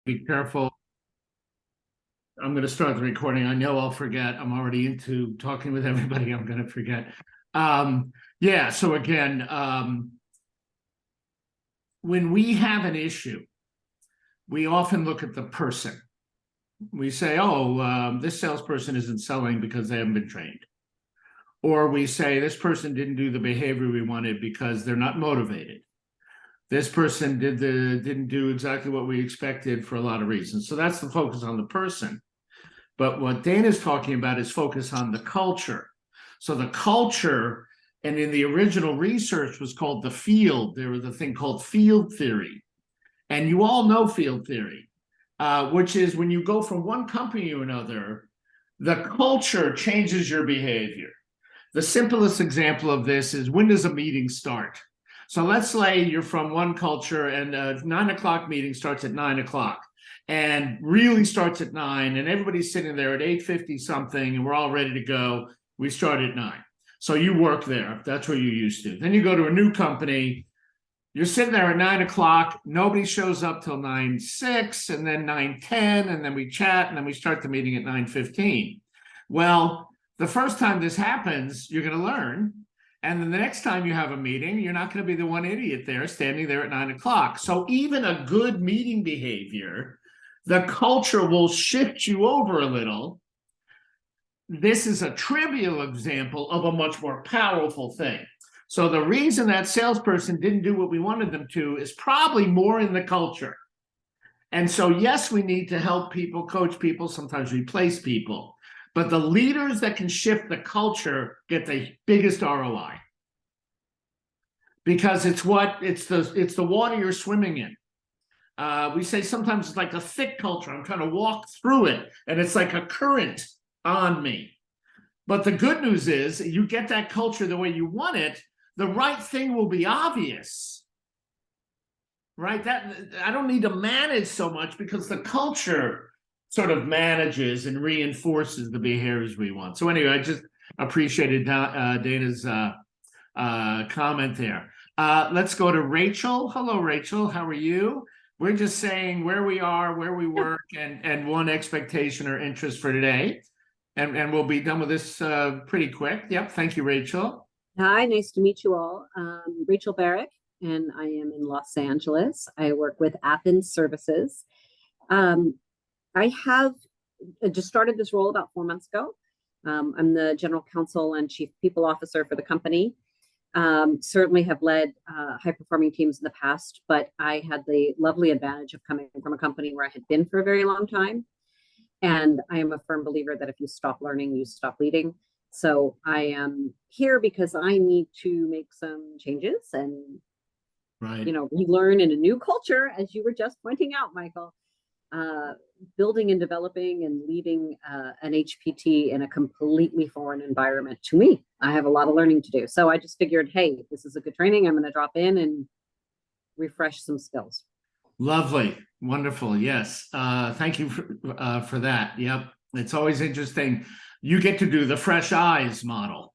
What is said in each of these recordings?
Be careful. I'm going to start the recording. I know I'll forget. I'm already into talking with everybody. I'm going to forget. Yeah. So again, when we have an issue, we often look at the person. We say, "Oh, this salesperson isn't selling because they haven't been trained," or we say, "This person didn't do the behavior we wanted because they're not motivated. This person didn't do exactly what we expected for a lot of reasons." So that's the focus on the person. But what Dana's talking about is focus on the culture. So the culture, and in the original research was called the field. There was a thing called field theory. And you all know field theory, which is when you go from one company to another, the culture changes your behavior. The simplest example of this is, when does a meeting start? So let's say you're from one culture and a 9 o'clock meeting starts at 9 o'clock and really starts at 9, and everybody's sitting there at 8:50 something and we're all ready to go. We start at 9. So you work there. That's where you used to. Then you go to a new company. You're sitting there at 9 o'clock. Nobody shows up till 9:06, and then 9:10, and then we chat, and then we start the meeting at 9:15. Well, the first time this happens, you're going to learn. And then the next time you have a meeting, you're not going to be the one idiot there standing there at 9 o'clock. So even a good meeting behavior, the culture will shift you over a little. This is a trivial example of a much more powerful thing. So the reason that salesperson didn't do what we wanted them to is probably more in the culture. And so, yes, we need to help people, coach people, sometimes replace people. But the leaders that can shift the culture get the biggest ROI, because it's the water you're swimming in. We say sometimes it's like a thick culture. I'm trying to walk through it, and it's like a current on me. But the good news is, you get that culture the way you want it, the right thing will be obvious, right? That I don't need to manage so much, because the culture sort of manages and reinforces the behaviors we want. So anyway, I just appreciated Dana's comment there. Let's go to Rachel. Hello, Rachel. How are you? We're just saying where we are, where we work, and one expectation or interest for today. And we'll be done with this pretty quick. Yep. Thank you, Rachel. Hi, nice to meet you all. Rachel Barrick, and I am in Los Angeles. I work with Athens Services. I have just started this role about 4 months ago. I'm the general counsel and chief people officer for the company. Certainly have led high-performing teams in the past, but I had the lovely advantage of coming from a company where I had been for a very long time. And I am a firm believer that if you stop learning, you stop leading. So I am here because I need to make some changes and, relearn in a new culture, as you were just pointing out, Michael. Building and developing and leading an HPT in a completely foreign environment to me. I have a lot of learning to do. So I just figured, hey, this is a good training. I'm going to drop in and refresh some skills. Lovely. Wonderful. Yes. Thank you for that. Yep. It's always interesting. You get to do the fresh eyes model,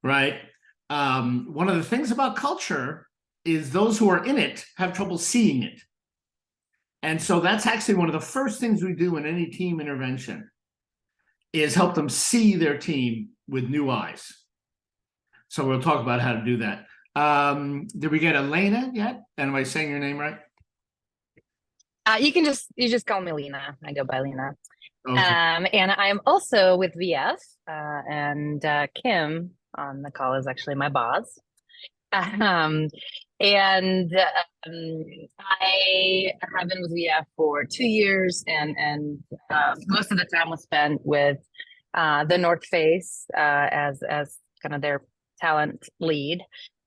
right? One of the things about culture is those who are in it have trouble seeing it. And so that's actually one of the first things we do in any team intervention, is help them see their team with new eyes. So we'll talk about how to do that. Did we get Elena yet? Am I saying your name right? You just call me Lena. I go by Lena. Okay. And I'm also with VF, and Kim on the call is actually my boss. I have been with VF for 2 years, and most of the time was spent with the North Face as kind of their talent lead.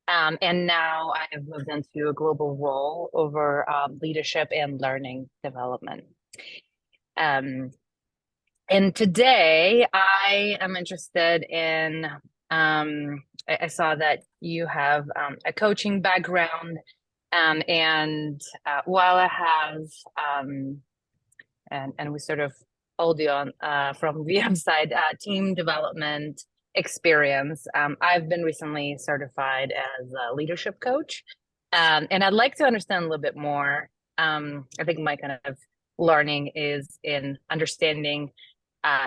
And now I have moved into a global role over leadership and learning development. And today I am interested in, I saw that you have a coaching background, and while I have, and we sort of hold you on from VM side, team development experience. I've been recently certified as a leadership coach, and I'd like to understand a little bit more I think my kind of learning is in understanding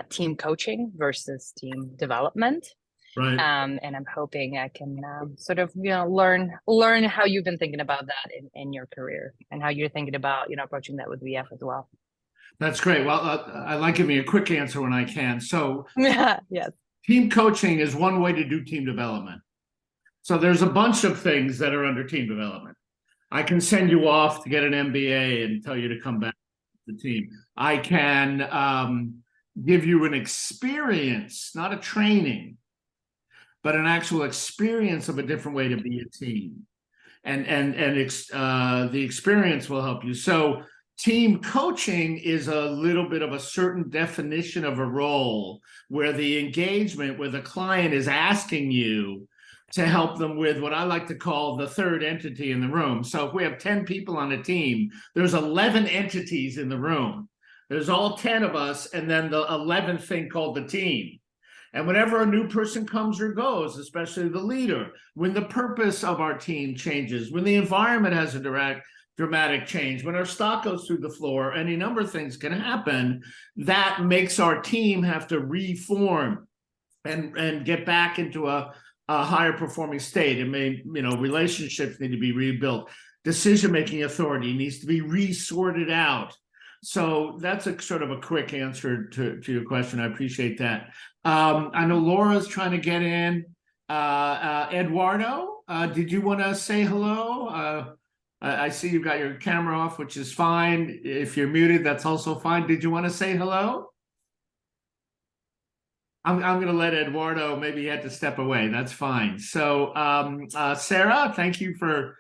team coaching versus team development. Right. And I'm hoping I can sort of, learn how you've been thinking about that in your career and how you're thinking about, approaching that with VF as well. That's great. Well, I like giving a quick answer when I can. So Yes. team coaching is one way to do team development. So there's a bunch of things that are under team development. I can send you off to get an MBA and tell you to come back to the team. I can give you an experience, not a training, but an actual experience of a different way to be a team. And the experience will help you. So team coaching is a little bit of a certain definition of a role where the engagement where the client is asking you to help them with what I like to call the third entity in the room. So if we have 10 people on a team, there's 11 entities in the room. There's all 10 of us, and then the 11th thing called the team. And whenever a new person comes or goes, especially the leader, when the purpose of our team changes, when the environment has a dramatic change, when our stock goes through the floor, any number of things can happen that makes our team have to reform and get back into a higher performing state. It may, relationships need to be rebuilt. Decision-making authority needs to be resorted out. So that's a sort of a quick answer to your question. I appreciate that. I know Laura's trying to get in. Eduardo, did you want to say hello? I see you've got your camera off, which is fine. If you're muted, that's also fine. Did you want to say hello? I'm going to let Eduardo, maybe he had to step away. That's fine. So, Sarah, thank you for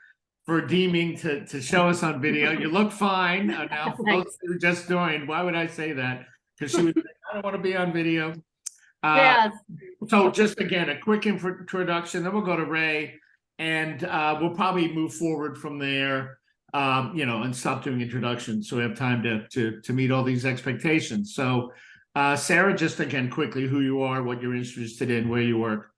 deeming to show us on video. You look fine. Now, for those who just joined, why would I say that? Because she was like, I don't want to be on video. Yes. So just again, a quick introduction, then we'll go to Ray, and we'll probably move forward from there, and stop doing introductions so we have time to meet all these expectations. So, Sarah, just again, quickly, who you are, what you're interested in, where you work.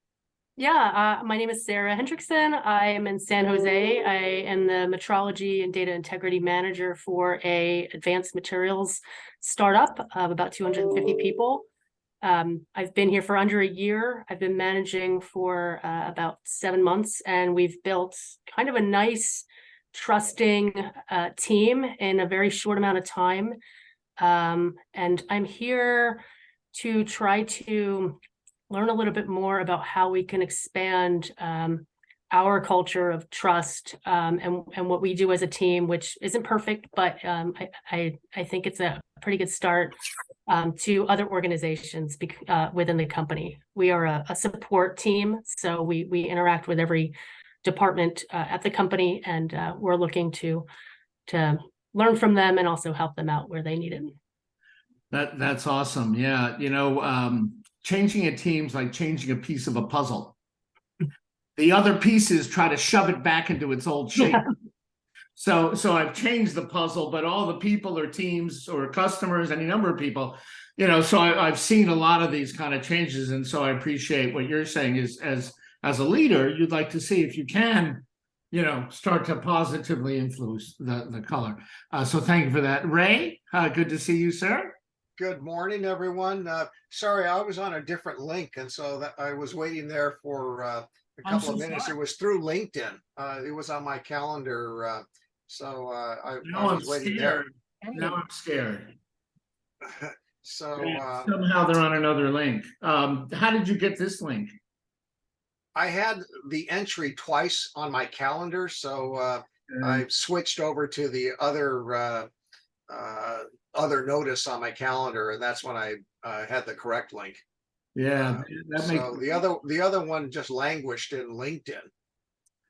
Yeah, my name is Sarah Hendrickson. I am in San Jose. I am the metrology and data integrity manager for a advanced materials startup of about 250 people. I've been here for under a year. I've been managing for about 7 months, and we've built kind of a nice, trusting team in a very short amount of time. And I'm here to try to learn a little bit more about how we can expand our culture of trust and what we do as a team, which isn't perfect, but I think it's a pretty good start to other organizations within the company. We are a support team, so we interact with every department at the company, and we're looking to learn from them and also help them out where they need it. That's awesome. Yeah, changing a team's like changing a piece of a puzzle. The other pieces try to shove it back into its old shape. So I've changed the puzzle, but all the people or teams or customers, any number of people, so I've seen a lot of these kind of changes. And so I appreciate what you're saying is as a leader, you'd like to see if you can, start to positively influence the color. So thank you for that. Ray, good to see you, sir. Good morning, everyone. Sorry, I was on a different link, and so that I was waiting there for a couple of minutes. Sorry. It was through LinkedIn. It was on my calendar, so I was waiting scared. there. Now I'm scared. So somehow they're on another link. How did you get this link? I had the entry twice on my calendar, so I switched over to the other notice on my calendar, and that's when I had the correct link. Yeah, that makes so the other one just languished in LinkedIn.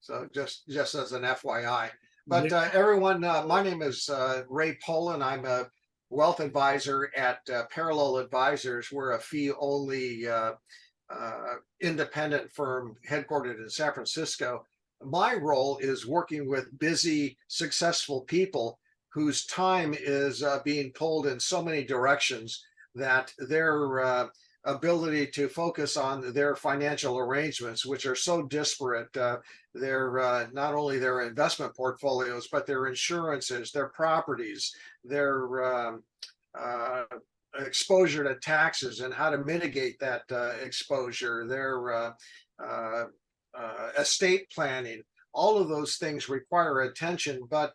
So just as an FYI. But everyone, my name is Ray Poland. I'm a wealth advisor at Parallel Advisors. We're a fee-only independent firm headquartered in San Francisco. My role is working with busy, successful people whose time is being pulled in so many directions that they're ability to focus on their financial arrangements, which are so disparate. Their not only their investment portfolios, but their insurances, their properties, their exposure to taxes and how to mitigate that exposure, their estate planning. All of those things require attention, but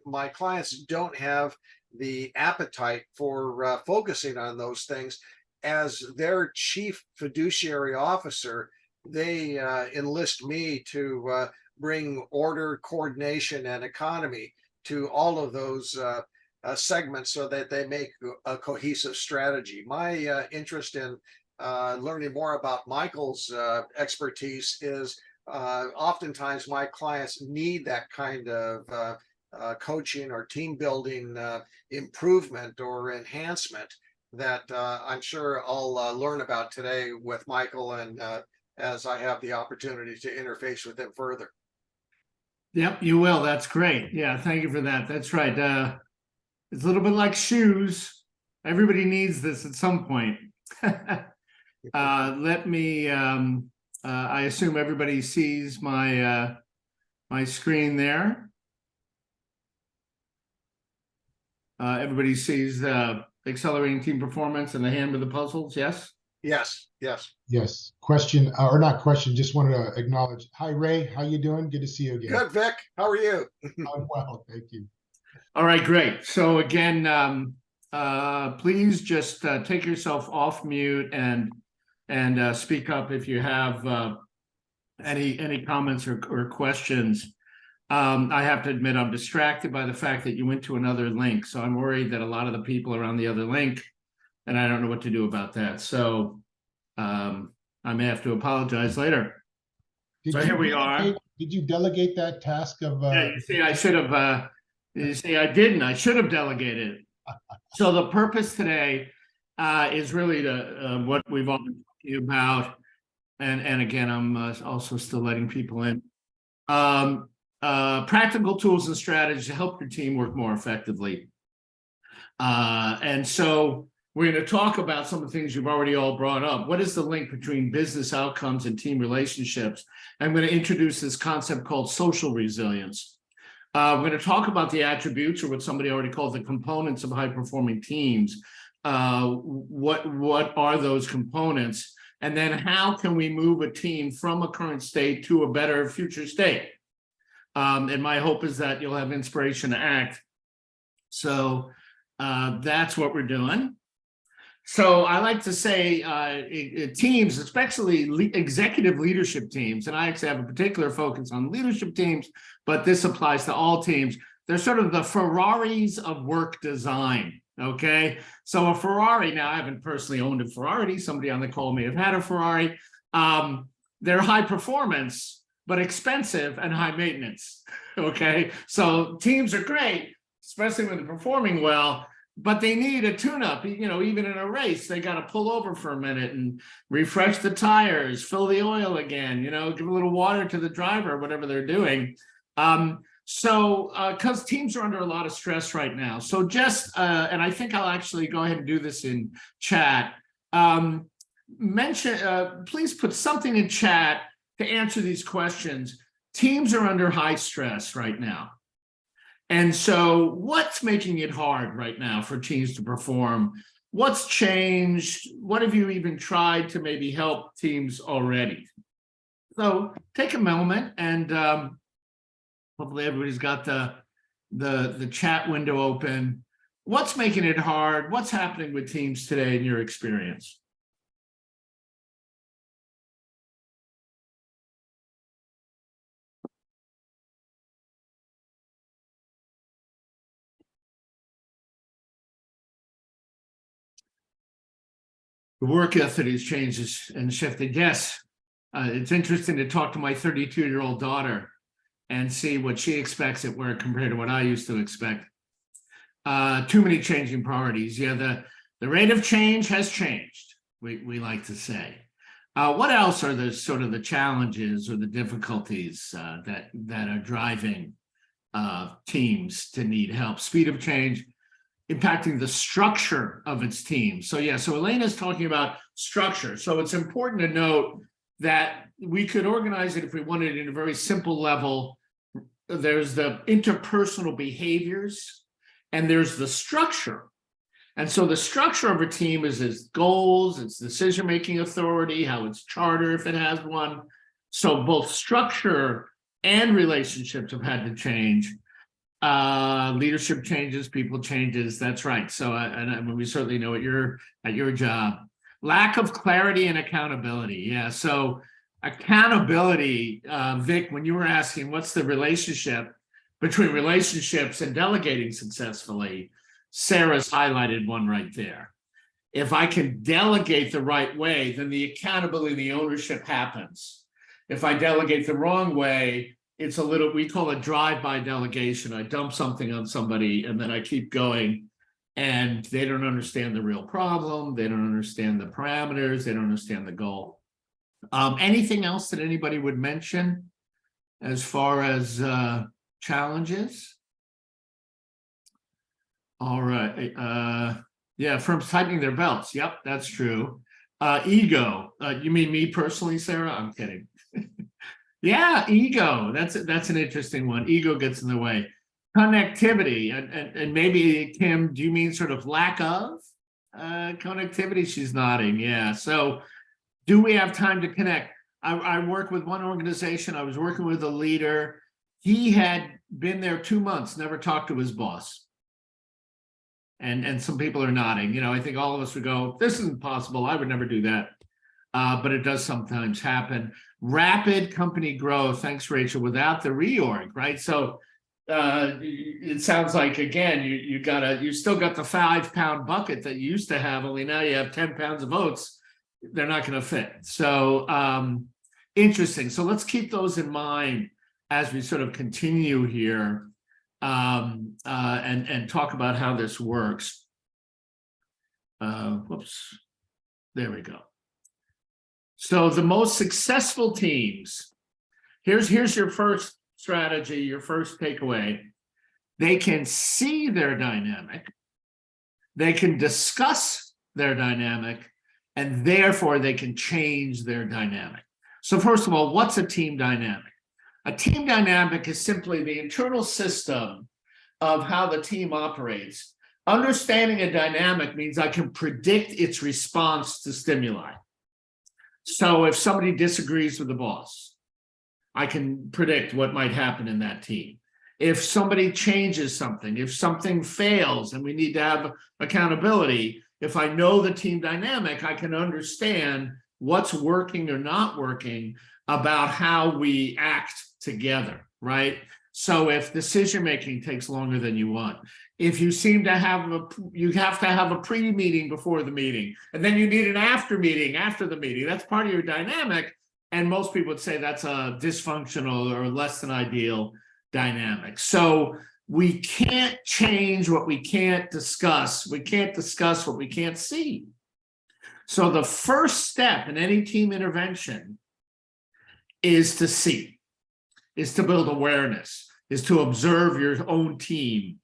my clients don't have the appetite for focusing on those things. As their chief fiduciary officer, they enlist me to bring order, coordination, and economy to all of those segments so that they make a cohesive strategy. My interest in learning more about Michael's expertise is oftentimes my clients need that kind of coaching or team building improvement or enhancement that I'm sure I'll learn about today with Michael, and as I have the opportunity to interface with him further. Yep, you will. That's great. Yeah, thank you for that. That's right. It's a little bit like shoes. Everybody needs this at some point. Let me, I assume everybody sees my my screen there. Everybody sees the accelerating team performance and the hand with the puzzles, yes? Yes, yes. Yes. Question, or not question, just wanted to acknowledge. Hi, Ray. How you doing? Good to see you again. Good, Vic. How are you? I'm well, thank you. All right, great. So again, please just take yourself off mute and speak up if you have any comments or questions. I have to admit I'm distracted by the fact that you went to another link, so I'm worried that a lot of the people are on the other link, and I don't know what to do about that. So I may have to apologize later. Did So you here we are. Did you delegate that task of? Yeah, you see, I should have. You see, I didn't. I should have delegated. So the purpose today is really to what we've all been talking about, and again, I'm also still letting people in. Practical tools and strategies to help your team work more effectively. And so we're going to talk about some of the things you've already all brought up. What is the link between business outcomes and team relationships? I'm going to introduce this concept called social resilience. We're going to talk about the attributes, or what somebody already called the components of high-performing teams. What are those components? And then how can we move a team from a current state to a better future state? And my hope is that you'll have inspiration to act. So that's what we're doing. So I like to say teams, especially executive leadership teams, and I actually have a particular focus on leadership teams, but this applies to all teams. They're sort of the Ferraris of work design, okay? So a Ferrari, now I haven't personally owned a Ferrari. Somebody on the call may have had a Ferrari. They're high performance, but expensive and high maintenance, okay? So teams are great, especially when they're performing well, but they need a tune-up. You know, even in a race, they got to pull over for a minute and refresh the tires, fill the oil again, you know, give a little water to the driver, whatever they're doing. Because teams are under a lot of stress right now. So just, and I think I'll actually go ahead and do this in chat. Please put something in chat to answer these questions. Teams are under high stress right now. And so what's making it hard right now for teams to perform? What's changed? What have you even tried to maybe help teams already? So take a moment, and hopefully everybody's got the chat window open. What's making it hard? What's happening with teams today in your experience? The work ethic has changed and shifted. Yes, it's interesting to talk to my 32-year-old daughter and see what she expects at work compared to what I used to expect. Too many changing priorities. Yeah, the rate of change has changed, we like to say. What else are the sort of the challenges or the difficulties that are driving teams to need help? Speed of change impacting the structure of its team. So yeah, so Elena's talking about structure. So it's important to note that we could organize it if we wanted it in a very simple level. There's the interpersonal behaviors and there's the structure. And so the structure of a team is its goals, its decision-making authority, how it's charter if it has one. So both structure and relationships have had to change. Leadership changes, people changes. That's right. So, and we certainly know at your job, lack of clarity and accountability. Yeah. So accountability, Vic, when you were asking what's the relationship between relationships and delegating successfully, Sarah's highlighted one right there. If I can delegate the right way, then the accountability, the ownership happens. If I delegate the wrong way, it's a little, we call it drive-by delegation. I dump something on somebody and then I keep going and they don't understand the real problem. They don't understand the parameters. They don't understand the goal. Anything else that anybody would mention as far as challenges? All right. Yeah, firms tightening their belts. Yep, that's true. Ego. You mean me personally, Sarah? I'm kidding. Yeah, ego. That's an interesting one. Ego gets in the way. Connectivity, and maybe Kim, do you mean sort of lack of connectivity? She's nodding. Yeah. So, do we have time to connect? I work with one organization. I was working with a leader. He had been there 2 months, never talked to his boss. And some people are nodding. You know, I think all of us would go, "This isn't possible. I would never do that." But it does sometimes happen. Rapid company growth, thanks, Rachel, without the reorg, right? So it sounds like, again, you still got the 5-pound bucket that you used to have, only now you have 10 pounds of oats. They're not going to fit. So interesting. So let's keep those in mind as we sort of continue here and talk about how this works. Whoops. There we go. So the most successful teams, here's your first strategy, your first takeaway. They can see their dynamic, they can discuss their dynamic, and therefore they can change their dynamic. So first of all, what's a team dynamic? A team dynamic is simply the internal system of how the team operates. Understanding a dynamic means I can predict its response to stimuli. So if somebody disagrees with the boss, I can predict what might happen in that team. If somebody changes something, if something fails and we need to have accountability, if I know the team dynamic, I can understand what's working or not working about how we act together, right? So if decision-making takes longer than you want, if you seem to have you have to have a pre-meeting before the meeting, and then you need an after meeting after the meeting, that's part of your dynamic. And most people would say that's a dysfunctional or less than ideal dynamic. So we can't change what we can't discuss. We can't discuss what we can't see. So the first step in any team intervention is to see, is to build awareness, is to observe your own team.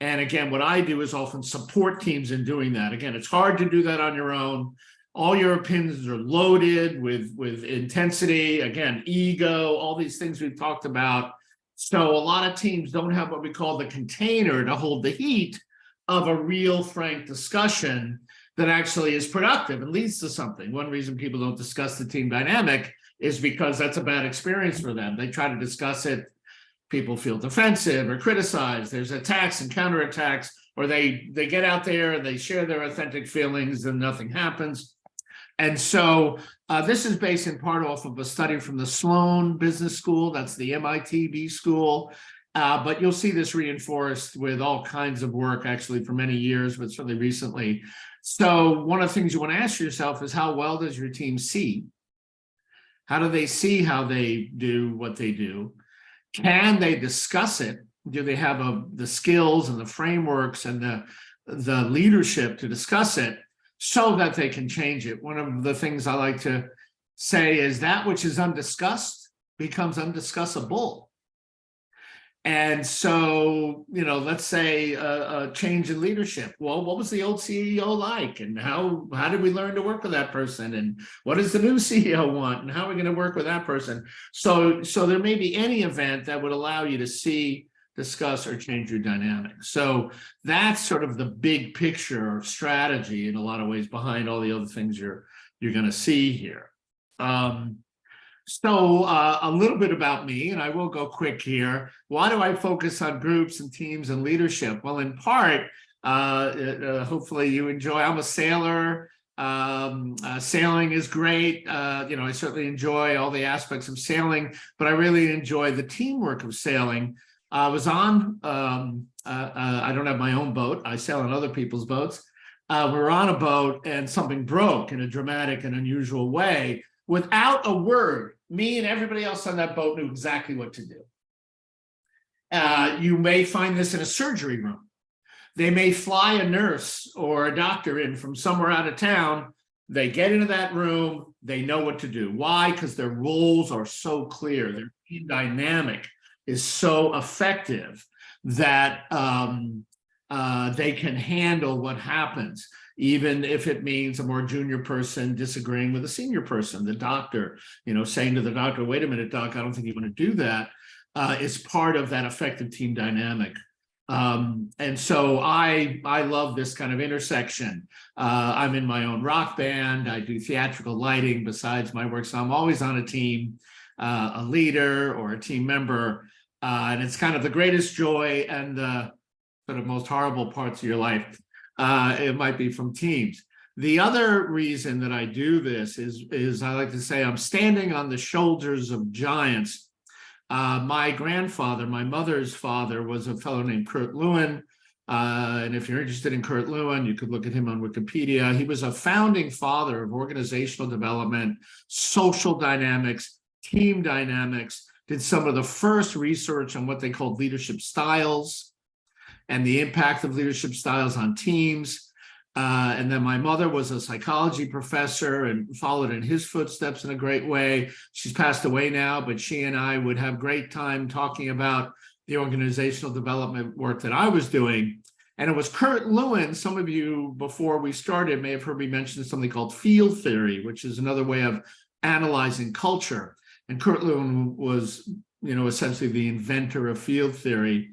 And again, what I do is often support teams in doing that. Again, it's hard to do that on your own. All your opinions are loaded with intensity, again, ego, all these things we've talked about. So a lot of teams don't have what we call the container to hold the heat of a real frank discussion that actually is productive and leads to something. One reason people don't discuss the team dynamic is because that's a bad experience for them. They try to discuss it, people feel defensive or criticized. There's attacks and counterattacks, or they get out there and they share their authentic feelings and nothing happens. And so this is based in part off of a study from the Sloan Business School. That's the MIT B School. But you'll see this reinforced with all kinds of work actually for many years, but certainly recently. So one of the things you want to ask yourself is, how well does your team see? How do they see how they do what they do? Can they discuss it? Do they have the skills and the frameworks and the leadership to discuss it so that they can change it? One of the things I like to say is that which is undiscussed becomes undiscussable. And so, let's say a change in leadership. Well, what was the old CEO like, and how did we learn to work with that person, and what does the new CEO want, and how are we going to work with that person? So there may be any event that would allow you to see, discuss, or change your dynamic. So that's sort of the big picture strategy in a lot of ways behind all the other things you're going to see here. So a little bit about me, and I will go quick here. Why do I focus on groups and teams and leadership? Well, in part, hopefully you enjoy. I'm a sailor. Sailing is great. I certainly enjoy all the aspects of sailing, but I really enjoy the teamwork of sailing. I was on, I don't have my own boat. I sail on other people's boats. We were on a boat and something broke in a dramatic and unusual way. Without a word, me and everybody else on that boat knew exactly what to do. You may find this in a surgery room. They may fly a nurse or a doctor in from somewhere out of town. They get into that room, they know what to do. Why? Because their roles are so clear. Their team dynamic is so effective that they can handle what happens, even if it means a more junior person disagreeing with a senior person. The doctor, saying to the doctor, wait a minute, doc, I don't think you want to do that, is part of that effective team dynamic. And so I love this kind of intersection. I'm in my own rock band. I do theatrical lighting besides my work. So I'm always on a team, a leader or a team member. And it's kind of the greatest joy and the sort of most horrible parts of your life. It might be from teams. The other reason that I do this is I like to say I'm standing on the shoulders of giants. My grandfather, my mother's father, was a fellow named Kurt Lewin. And if you're interested in Kurt Lewin, you could look at him on Wikipedia. He was a founding father of organizational development, social dynamics, team dynamics, did some of the first research on what they called leadership styles and the impact of leadership styles on teams. And then my mother was a psychology professor and followed in his footsteps in a great way. She's passed away now, but she and I would have great time talking about the organizational development work that I was doing. And it was Kurt Lewin. Some of you, before we started, may have heard me mention something called field theory, which is another way of analyzing culture. And Kurt Lewin was, essentially the inventor of field theory.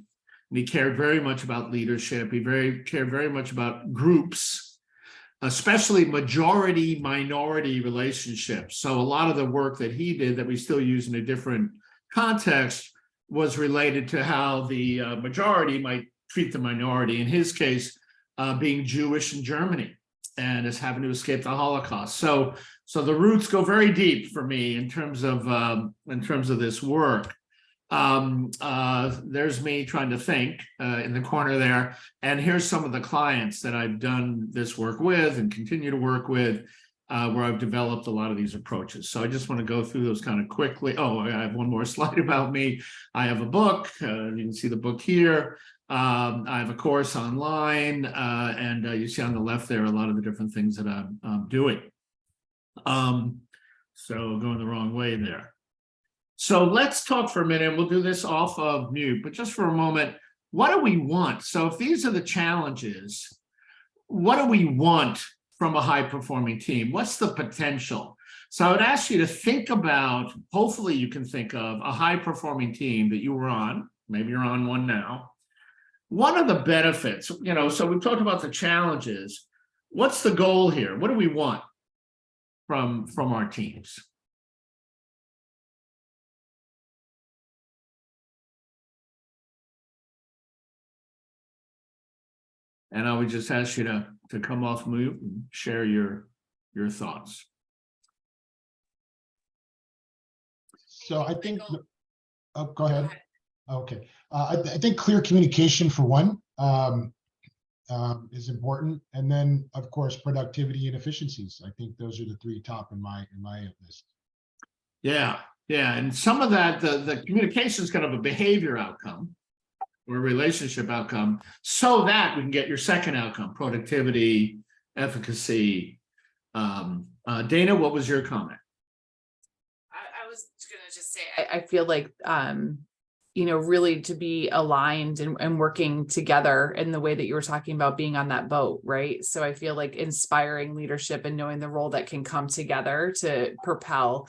And he cared very much about leadership. He cared very much about groups, especially majority-minority relationships. So a lot of the work that he did that we still use in a different context was related to how the majority might treat the minority. In his case, being Jewish in Germany and as having to escape the Holocaust. So the roots go very deep for me in terms of this work. There's me trying to think in the corner there. And here's some of the clients that I've done this work with and continue to work with, where I've developed a lot of these approaches. So I just want to go through those kind of quickly. Oh, I have one more slide about me. I have a book. You can see the book here. I have a course online, and you see on the left there a lot of the different things that I'm doing. So going the wrong way there. So let's talk for a minute. We'll do this off of mute, but just for a moment, what do we want? So if these are the challenges, what do we want from a high-performing team? What's the potential? So I would ask you to think about, hopefully you can think of a high-performing team that you were on. Maybe you're on one now. What are the benefits? So we've talked about the challenges. What's the goal here? What do we want from our teams? And I would just ask you to come off mute and share your thoughts. So I think, oh, go ahead. Okay. I think clear communication for one is important. And then of course, productivity and efficiencies. I think those are the three top in my list. Yeah. And some of that, the communication is kind of a behavior outcome or relationship outcome, so that we can get your second outcome, productivity, efficacy. Dana, what was your comment? I was gonna just say, I feel like really to be aligned and working together in the way that you were talking about being on that boat, right? So I feel like inspiring leadership and knowing the role that can come together to propel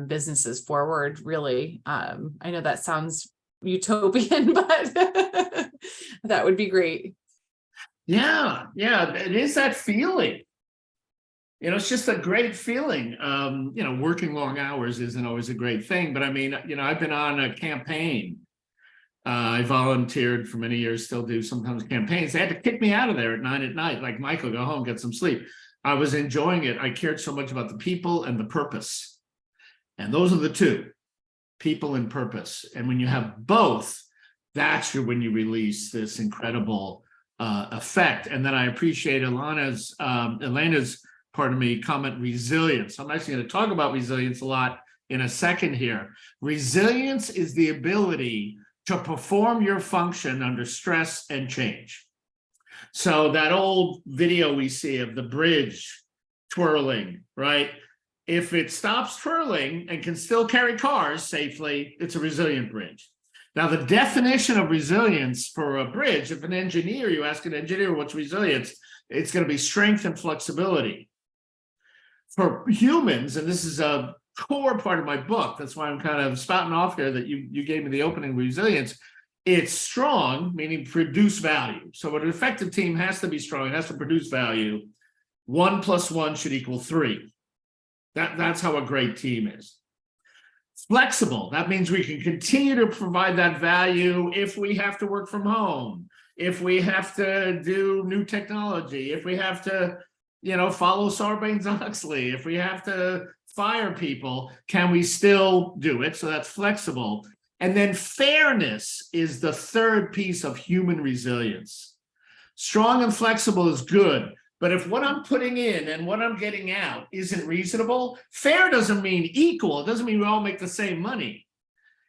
businesses forward, really. I know that sounds utopian, but that would be great. Yeah, it is that feeling. It's just a great feeling. Working long hours isn't always a great thing, but I mean, I've been on a campaign. I volunteered for many years, still do sometimes campaigns. They had to kick me out of there at 9 p.m. like, Michael, go home, get some sleep. I was enjoying it. I cared so much about the people and the purpose. And those are the two, people and purpose. And when you have both, that's when you release this incredible effect. And then I appreciate Elena's comment, resilience. I'm actually going to talk about resilience a lot in a second here. Resilience is the ability to perform your function under stress and change. So that old video we see of the bridge twirling, right? If it stops twirling and can still carry cars safely, it's a resilient bridge. Now, the definition of resilience for a bridge, if you ask an engineer what's resilience, it's going to be strength and flexibility. For humans, and this is a core part of my book, that's why I'm kind of spouting off here that you gave me the opening, resilience. It's strong, meaning produce value. So an effective team has to be strong, it has to produce value. 1 + 1 should equal 3. That's how a great team is. Flexible, that means we can continue to provide that value if we have to work from home, if we have to do new technology, if we have to follow Sarbanes-Oxley, if we have to fire people, can we still do it? So that's flexible. And then fairness is the third piece of human resilience. Strong and flexible is good, but if what I'm putting in and what I'm getting out isn't reasonable, fair doesn't mean equal. It doesn't mean we all make the same money.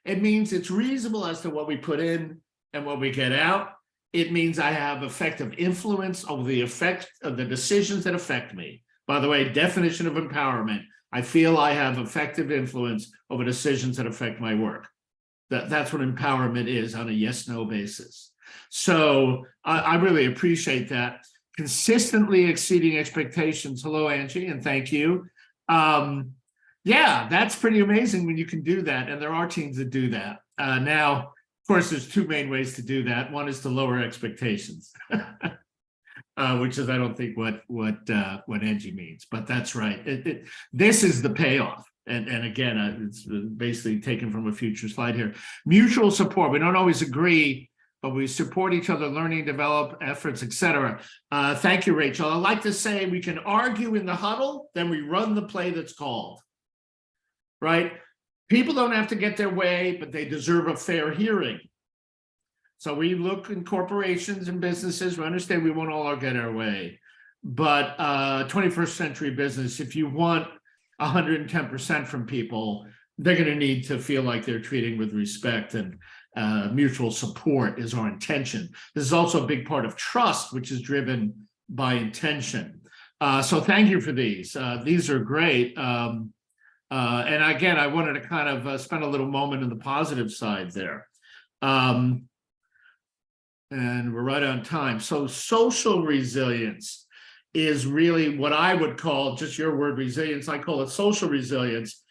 It means it's reasonable as to what we put in and what we get out. It means I have effective influence over the effect of the decisions that affect me. By the way, definition of empowerment, I feel I have effective influence over decisions that affect my work. That's what empowerment is on a yes-no basis. So I really appreciate that. Consistently exceeding expectations. Hello, Angie, and thank you. Yeah, that's pretty amazing when you can do that. And there are teams that do that. Now, of course, there's two main ways to do that. One is to lower expectations, which is, I don't think what Angie means, but that's right. This is the payoff. And again, it's basically taken from a future slide here. Mutual support. We don't always agree, but we support each other, learning, develop efforts, etc. Thank you, Rachel. I like to say we can argue in the huddle, then we run the play that's called, right? People don't have to get their way, but they deserve a fair hearing. So we look in corporations and businesses, we understand we won't all get our way. But 21st century business, if you want 110% from people, they're going to need to feel like they're treating with respect, and mutual support is our intention. This is also a big part of trust, which is driven by intention. So thank you for these. These are great. And again, I wanted to kind of spend a little moment in the positive side there. And we're right on time. So social resilience is really what I would call, just your word, resilience. I call it social resilience.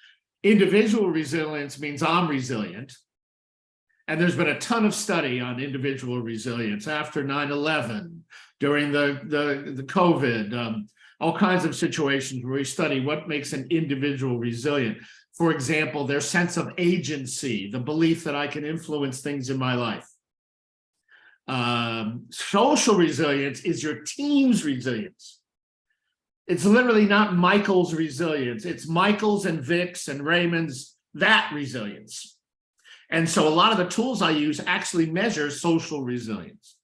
Individual resilience means I'm resilient. And there's been a ton of study on individual resilience after 9/11, during the COVID, all kinds of situations where we study what makes an individual resilient. For example, their sense of agency, the belief that I can influence things in my life. Social resilience is your team's resilience. It's literally not Michael's resilience. It's Michael's and Vic's and Raymond's, that resilience. And so a lot of the tools I use actually measure social resilience.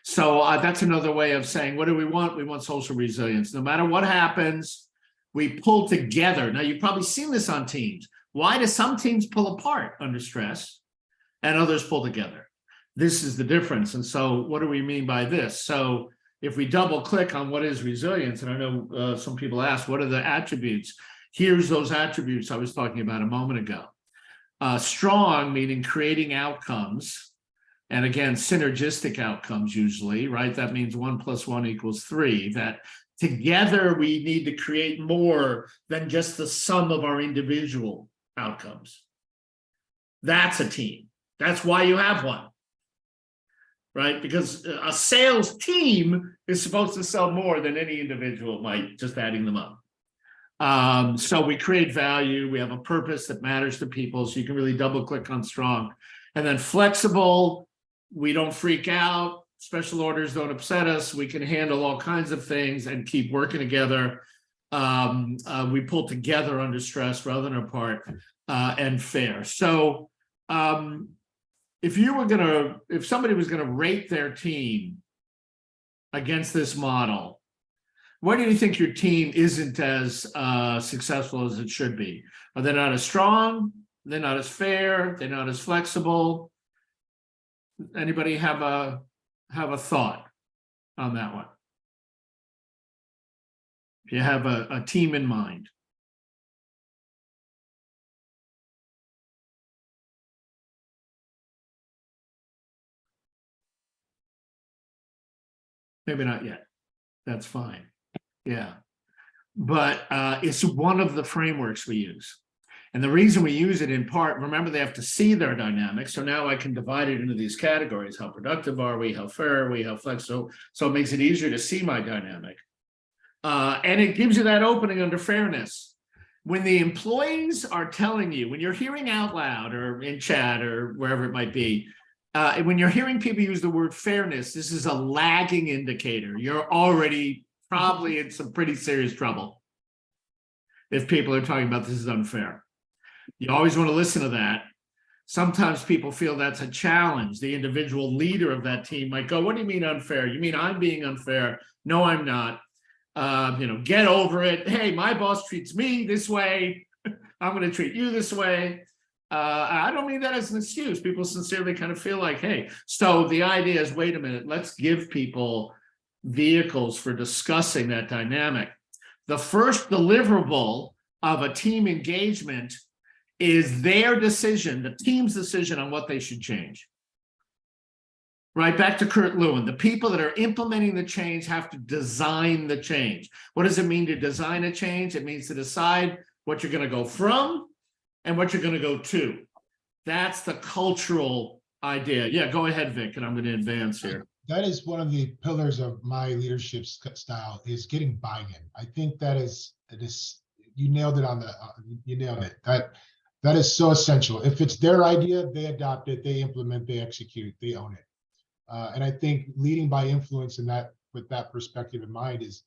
So that's another way of saying, what do we want? We want social resilience. No matter what happens, we pull together. Now, you've probably seen this on teams. Why do some teams pull apart under stress and others pull together? This is the difference. And so what do we mean by this? So if we double click on what is resilience, and I know some people ask, what are the attributes? Here's those attributes I was talking about a moment ago. Strong, meaning creating outcomes. And again, synergistic outcomes usually, right? That means 1 + 1 = 3, that together we need to create more than just the sum of our individual outcomes. That's a team. That's why you have one, right? Because a sales team is supposed to sell more than any individual might, just adding them up. So we create value. We have a purpose that matters to people. So you can really double click on strong. And then flexible, we don't freak out. Special orders don't upset us. We can handle all kinds of things and keep working together. We pull together under stress rather than apart, and fair. So if somebody was gonna rate their team against this model, why do you think your team isn't as successful as it should be? Are they not as strong? They're not as fair? They're not as flexible? Anybody have a thought on that one? If you have a team in mind. Maybe not yet. That's fine. Yeah. But it's one of the frameworks we use. And the reason we use it in part, remember, they have to see their dynamics. So now I can divide it into these categories. How productive are we? How fair are we? How flexible? So it makes it easier to see my dynamic. And it gives you that opening under fairness. When the employees are telling you, when you're hearing out loud or in chat or wherever it might be, when you're hearing people use the word fairness, this is a lagging indicator. You're already probably in some pretty serious trouble if people are talking about this is unfair. You always want to listen to that. Sometimes people feel that's a challenge. The individual leader of that team might go, what do you mean unfair? You mean I'm being unfair? No, I'm not. Get over it. Hey, my boss treats me this way. I'm going to treat you this way. I don't mean that as an excuse. People sincerely kind of feel like, hey, so the idea is, wait a minute, let's give people vehicles for discussing that dynamic. The first deliverable of a team engagement is their decision, the team's decision on what they should change. Right, back to Kurt Lewin, the people that are implementing the change have to design the change. What does it mean to design a change? It means to decide what you're going to go from and what you're going to go to. That's the cultural idea. Yeah, go ahead, Vic, and I'm going to advance here. That is one of the pillars of my leadership style, is getting buy-in. I think that is you nailed it on the you nailed it. That is so essential. If it's their idea, they adopt it, they implement, they execute, they own it. And I think leading by influence in that, with that perspective in mind, is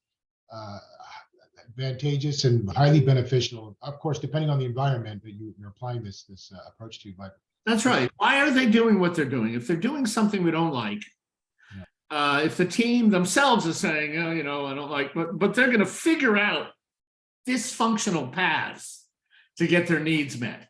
advantageous and highly beneficial. Of course, depending on the environment that you're applying this approach to. But that's right. Why are they doing what they're doing? If they're doing something we don't like, if the team themselves is saying, oh, I don't like, but they're going to figure out dysfunctional paths to get their needs met.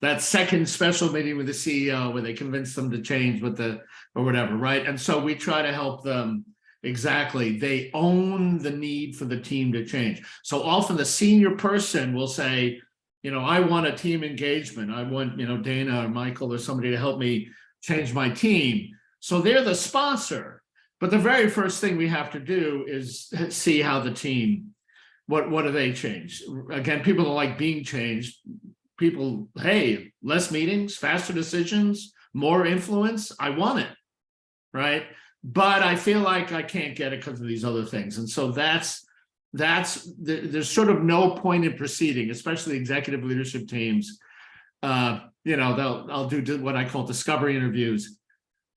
That second special meeting with the CEO where they convince them to change or whatever, right? And so we try to help them. Exactly. They own the need for the team to change. So often the senior person will say, I want a team engagement. I want, Dana or Michael or somebody to help me change my team. So they're the sponsor. But the very first thing we have to do is see how the team, what do they change? Again, people don't like being changed. People, hey, less meetings, faster decisions, more influence. I want it, right? But I feel like I can't get it because of these other things. And so there's sort of no point in proceeding, especially executive leadership teams. I'll do what I call discovery interviews.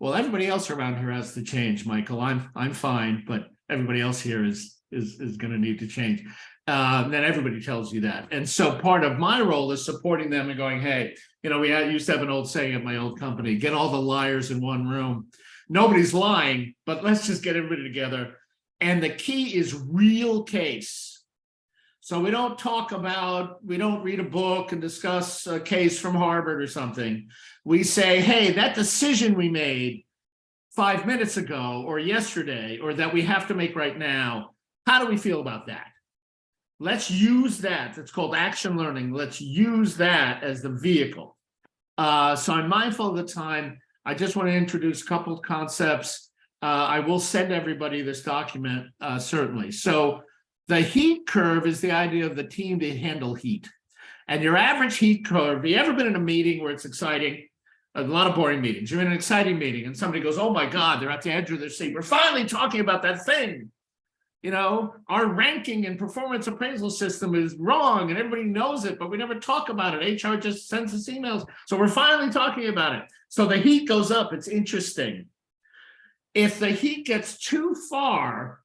Well, everybody else around here has to change, Michael. I'm fine, but everybody else here is going to need to change. Then everybody tells you that. And so part of my role is supporting them and going, hey, we used to have an old saying at my old company, get all the liars in one room. Nobody's lying, but let's just get everybody together. And the key is real case. So we don't read a book and discuss a case from Harvard or something. We say, hey, that decision we made 5 minutes ago or yesterday, or that we have to make right now, how do we feel about that? Let's use that. It's called action learning. Let's use that as the vehicle. So I'm mindful of the time. I just want to introduce a couple of concepts. I will send everybody this document, certainly. So the heat curve is the idea of the team to handle heat. And your average heat curve, have you ever been in a meeting where it's exciting? A lot of boring meetings. You're in an exciting meeting and somebody goes, oh my God, they're at the edge of their seat. We're finally talking about that thing. You know, our ranking and performance appraisal system is wrong and everybody knows it, but we never talk about it. HR just sends us emails. So we're finally talking about it. So the heat goes up. It's interesting. If the heat gets too far,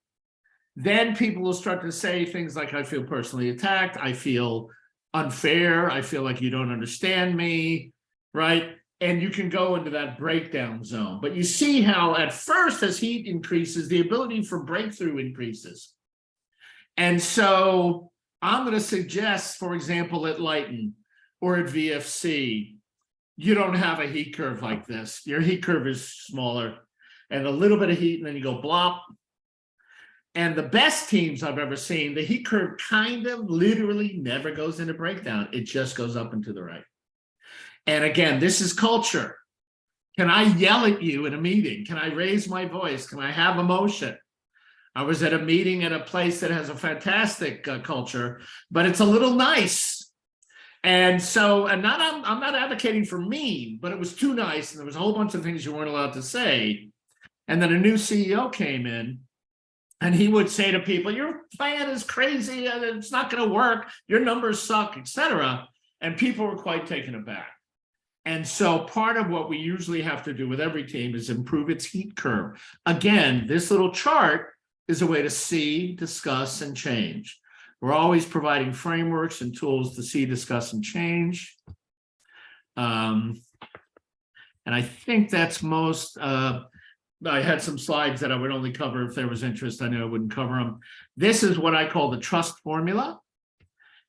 then people will start to say things like, I feel personally attacked. I feel unfair. I feel like you don't understand me, right? And you can go into that breakdown zone. But you see how at first, as heat increases, the ability for breakthrough increases. And so I'm going to suggest, for example, at Lighten or at VFC, you don't have a heat curve like this. Your heat curve is smaller and a little bit of heat, and then you go blop. And the best teams I've ever seen, the heat curve kind of literally never goes into breakdown. It just goes up and to the right. And again, this is culture. Can I yell at you in a meeting? Can I raise my voice? Can I have emotion? I was at a meeting at a place that has a fantastic culture, but it's a little nice. And so, I'm not advocating for mean, but it was too nice. And there was a whole bunch of things you weren't allowed to say. And then a new CEO came in and he would say to people, your plan is crazy. It's not going to work. Your numbers suck, etc. And people were quite taken aback. And so part of what we usually have to do with every team is improve its heat curve. Again, this little chart is a way to see, discuss, and change. We're always providing frameworks and tools to see, discuss, and change. And I think that's most, I had some slides that I would only cover if there was interest. I knew I wouldn't cover them. This is what I call the trust formula.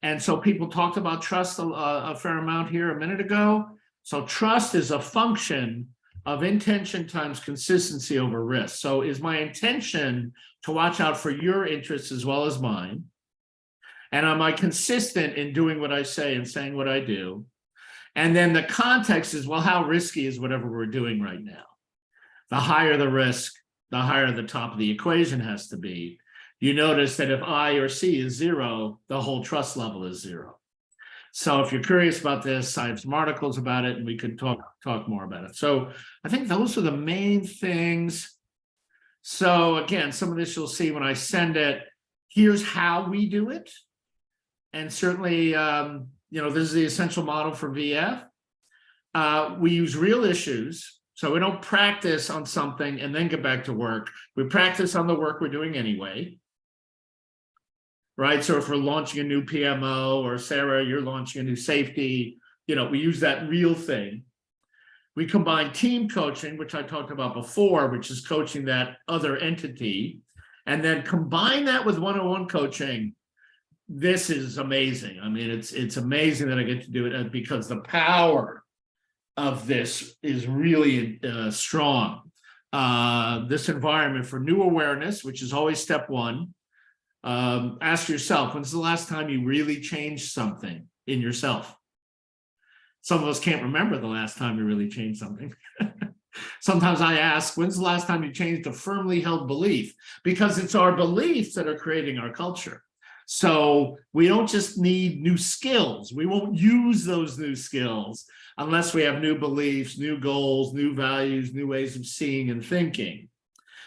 And so people talked about trust a fair amount here a minute ago. So trust is a function of intention times consistency over risk. So is my intention to watch out for your interests as well as mine? And am I consistent in doing what I say and saying what I do? And then the context is, well, how risky is whatever we're doing right now? The higher the risk, the higher the top of the equation has to be. You notice that if I or C is 0, the whole trust level is 0. So if you're curious about this, I have some articles about it and we could talk more about it. So I think those are the main things. So again, some of this you'll see when I send it. Here's how we do it. And certainly, this is the essential model for VF. We use real issues. So we don't practice on something and then get back to work. We practice on the work we're doing anyway. Right. So if we're launching a new PMO, or Sarah, you're launching a new safety, we use that real thing. We combine team coaching, which I talked about before, which is coaching that other entity, and then combine that with one-on-one coaching. This is amazing. I mean, it's amazing that I get to do it because the power of this is really strong. This environment for new awareness, which is always step one. Ask yourself, when's the last time you really changed something in yourself? Some of us can't remember the last time you really changed something. Sometimes I ask, when's the last time you changed a firmly held belief? Because it's our beliefs that are creating our culture. So we don't just need new skills. We won't use those new skills unless we have new beliefs, new goals, new values, new ways of seeing and thinking.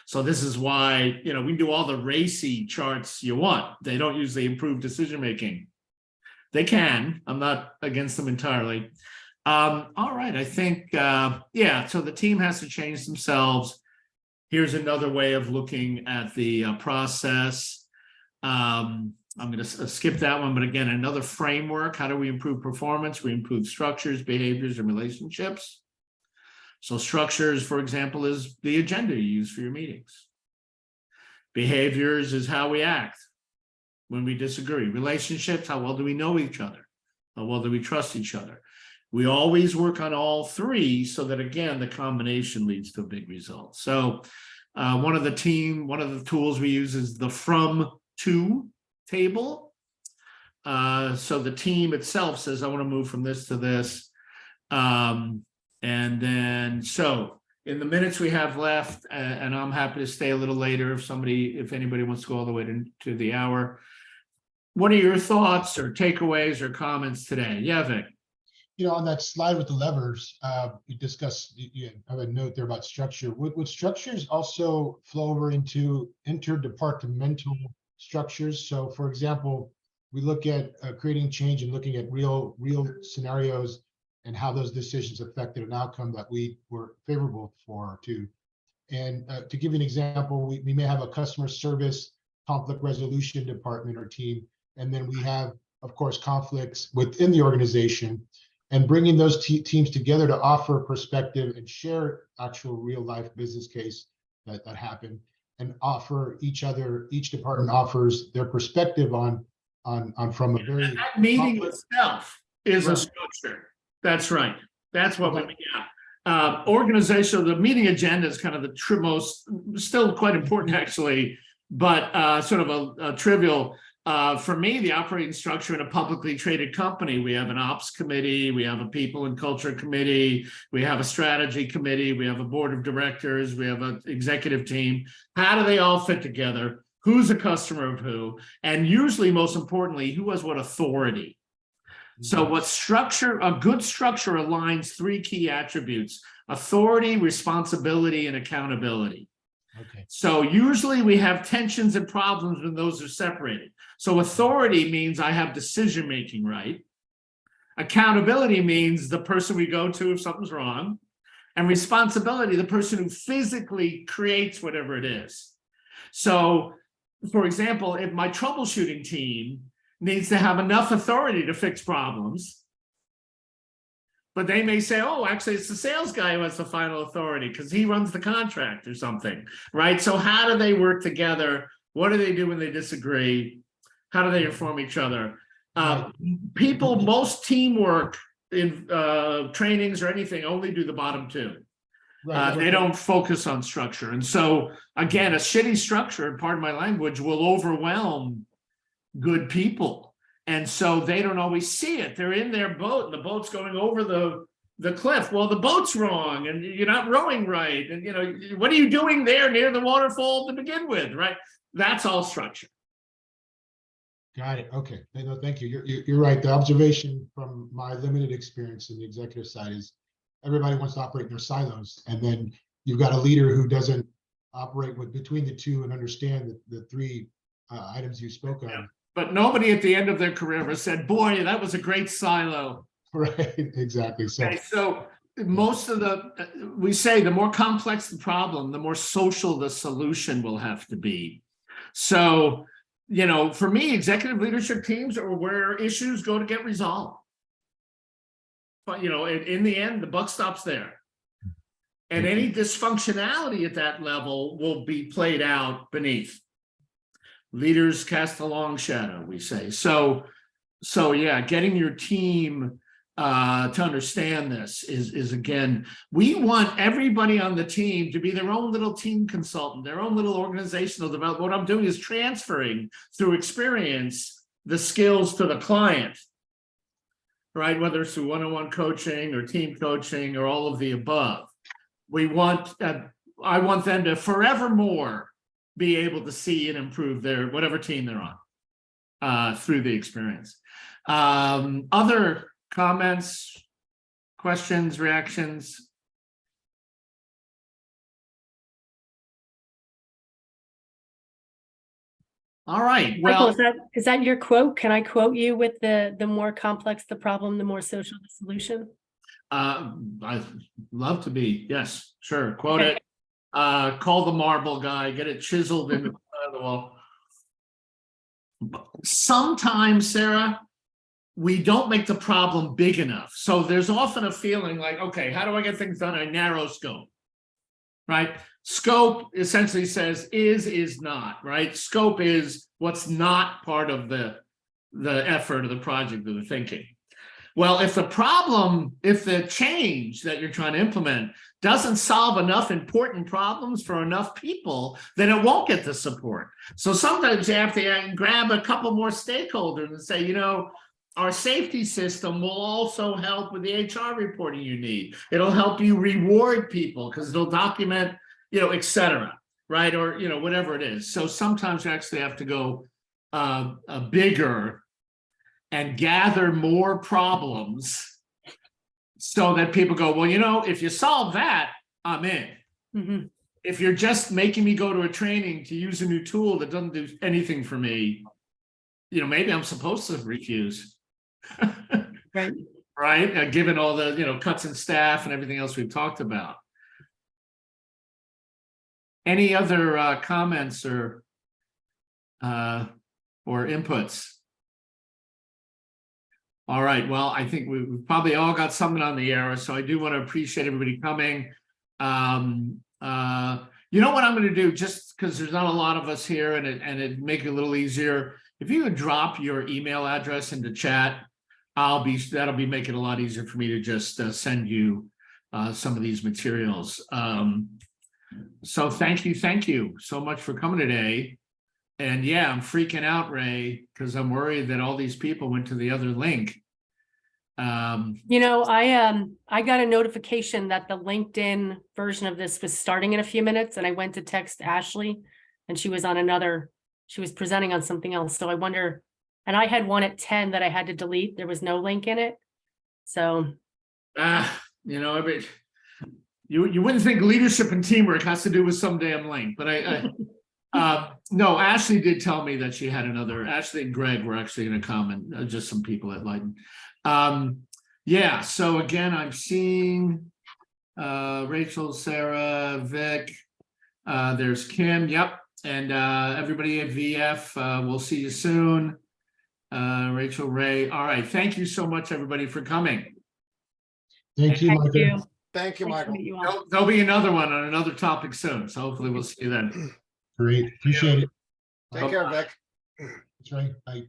So this is why, we can do all the racy charts you want. They don't usually improve decision-making. They can. I'm not against them entirely. All right, I think, so the team has to change themselves. Here's another way of looking at the process. I'm going to skip that one, but again, another framework. How do we improve performance? We improve structures, behaviors, and relationships. So structures, for example, is the agenda you use for your meetings. Behaviors is how we act when we disagree. Relationships, how well do we know each other? How well do we trust each other? We always work on all three so that, again, the combination leads to a big result. So one of the tools we use is the from to table. So the team itself says, I want to move from this to this. And then, so in the minutes we have left, and I'm happy to stay a little later if anybody wants to go all the way to the hour. What are your thoughts or takeaways or comments today? Yeah, Vic. You know, on that slide with the levers, you discussed, you have a note there about structure. Would structures also flow over into interdepartmental structures? So for example, we look at creating change and looking at real scenarios and how those decisions affected an outcome that we were favorable to. And to give you an example, we may have a customer service conflict resolution department or team, and then we have, of course, conflicts within the organization, and bringing those teams together to offer perspective and share actual real life business case that happened, and offer each department offers their perspective on from a very that meeting itself is a Right. structure. That's right. That's what we mean. Organization, the meeting agenda is kind of the most, still quite important actually, but sort of a trivial. For me, the operating structure in a publicly traded company, we have an ops committee, we have a people and culture committee, we have a strategy committee, we have a board of directors, we have an executive team. How do they all fit together? Who's a customer of who? And usually, most importantly, who has what authority? So what structure, a good structure aligns three key attributes: authority, responsibility, and accountability. Okay. So usually we have tensions and problems when those are separated. So authority means I have decision-making right. Accountability means the person we go to if something's wrong. And responsibility, the person who physically creates whatever it is. So, for example, if my troubleshooting team needs to have enough authority to fix problems, but they may say, oh, actually, it's the sales guy who has the final authority because he runs the contract or something, right? So how do they work together? What do they do when they disagree? How do they inform each other? People, most teamwork in trainings or anything only do the bottom two. Right. They don't focus on structure. And so, again, a shitty structure, pardon my language, will overwhelm good people. And so they don't always see it. They're in their boat and the boat's going over the cliff. Well, the boat's wrong and you're not rowing right. And, you know, what are you doing there near the waterfall to begin with, right? That's all structure. Got it. Okay. No, thank you. You're right. The observation from my limited experience in the executive side is everybody wants to operate in their silos. And then you've got a leader who doesn't operate between the two and understand the three items you spoke of. Yeah. But nobody at the end of their career ever said, boy, that was a great silo. Right, exactly. So, okay, so most of we say the more complex the problem, the more social the solution will have to be. So, you know, for me, executive leadership teams are where issues go to get resolved. But, you know, in the end, the buck stops there. And any dysfunctionality at that level will be played out beneath. Leaders cast a long shadow, we say. So yeah, getting your team to understand this is again, we want everybody on the team to be their own little team consultant, their own little organizational development. What I'm doing is transferring through experience the skills to the client, right? Whether it's through one-on-one coaching or team coaching or all of the above. I want them to forevermore be able to see and improve their whatever team they're on through the experience. Other comments, questions, reactions? All right. Michael, Well, is that your quote? Can I quote you with the more complex the problem, the more social the solution? I'd love to be. Yes, sure. Quote it. Call the marble guy, get it chiseled into the wall. Sometimes, Sarah, we don't make the problem big enough. So there's often a feeling like, okay, how do I get things done? I narrow scope, right? Scope essentially says is not, right? Scope is what's not part of the effort of the project or the thinking. Well, if the change that you're trying to implement doesn't solve enough important problems for enough people, then it won't get the support. So sometimes you have to grab a couple more stakeholders and say, you know, our safety system will also help with the HR reporting you need. It'll help you reward people because it'll document, et cetera, right? Or, whatever it is. So sometimes you actually have to go bigger and gather more problems so that people go, well, if you solve that, I'm in. Mhm. If you're just making me go to a training to use a new tool that doesn't do anything for me, maybe I'm supposed to refuse. Right. Right? Given all the, cuts in staff and everything else we've talked about. Any other comments or inputs? All right. Well, I think we've probably all got something on the air, so I do want to appreciate everybody coming. You know what I'm going to do, just because there's not a lot of us here, and it make it a little easier. If you could drop your email address into chat, that'll be making it a lot easier for me to just send you some of these materials. So thank you so much for coming today. And yeah, I'm freaking out, Ray, because I'm worried that all these people went to the other link. I got a notification that the LinkedIn version of this was starting in a few minutes, and I went to text Ashley, and she was presenting on something else. So I wonder, and I had one at 10 that I had to delete. There was no link in it. So you wouldn't think leadership and teamwork has to do with some damn link, but no, Ashley did tell me that she had another. Ashley and Greg were actually in a comment, just some people at Leiden. Yeah, so again, I'm seeing Rachel, Sarah, Vic, there's Kim, yep, and everybody at VF, we'll see you soon. Rachel, Ray, all right, thank you so much, everybody, for coming. Thank you, thank Michael. you. Thank you, Nice to Michael. meet you all. There'll be another one on another topic soon, so hopefully we'll see you then. Great. Appreciate it. Take care, Vic. That's right. Bye.